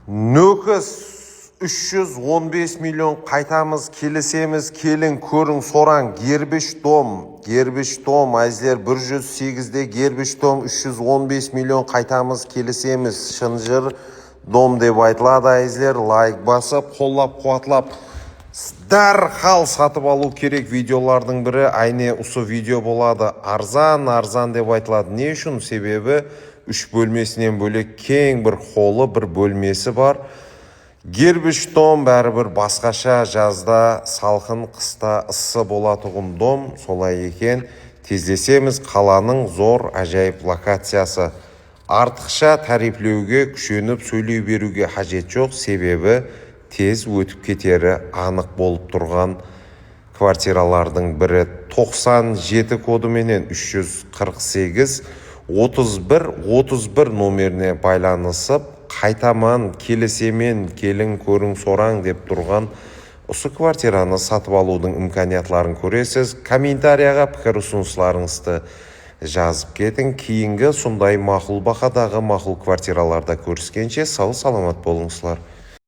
Нөкіс 315 миллион қайтамыз, келесеміз, келін, көрің, сораң, гербіш дом, әзілер 108-де гербіш дом 315 миллион қайтамыз, келесеміз, шынжыр дом деп айтылады әзілер, лайк басып, қоллап, қуатлап, дархал сатып алу керек видеолардың бірі. Айне ұсы видео болады, арзан деп айтылады. Не үшін? Себебі 3 бөлмесінен бөлек кең бір холы, бір бөлмесі бар. Гербіш дом бәрібір басқаша, жазда салқын, қыста ыссы болатұғын дом. Солай екен, тездесеміз, қаланың зор әжайып локациясы. Артықша тарифлеуге, күшеніп сөйлей беруге қажет жоқ, себебі тез өтіп кетері анық болып тұрған квартиралардың бірі. 97 кодыменен 348 31 номеріне байланысып, қайтаман, келесемен, келін, көрің, сораң деп тұрған осы квартираны сатып алудың имканиятларын көресіз. Комментарияға пікір ұсыныстарыңызды жазып кетің. Кейінгі сондай мақұл бақадағы мақұл квартираларда көріскенше сау саламат болыңыздар.